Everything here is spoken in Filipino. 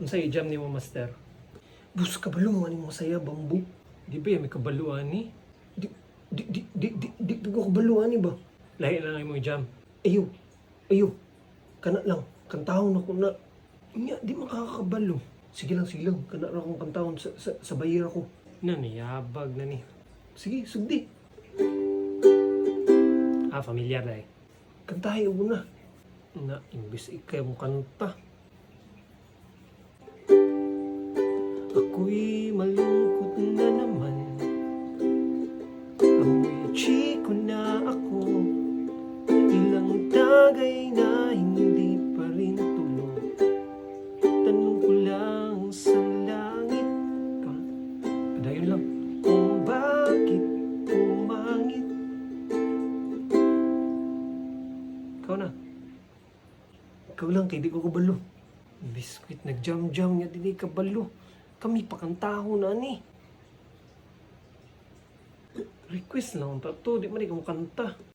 Unsay jam ni mo, master? Bus kabalo ani mo saya bambu. Di ba may kabaluan ni? Di ko kabalo ani ba? Lahi na lang mo jam. Ayo. Kana lang, kantahon ako na. Nya, di makakabalo. Sige lang, kana ra akong kantahon sa bayira ko. Naniyabag na ni. Sige, sugdi. Familiar na eh. Kantahay mo na. Na, imbis ikay mo kanta. Ako'y malungkot na naman. Amoy chiko na ako. Ilang tagay na hindi pa rin tulog. Tanong ko lang sa langit. Padayon lang. Kung bakit pumangit. Ikaw na. Ikaw lang, kay di ko kabalo. Biskuit, nag-jam-jam nga di kabalo. Kami pakantaho na ni. Request lang ta to, di man ikaw kanta.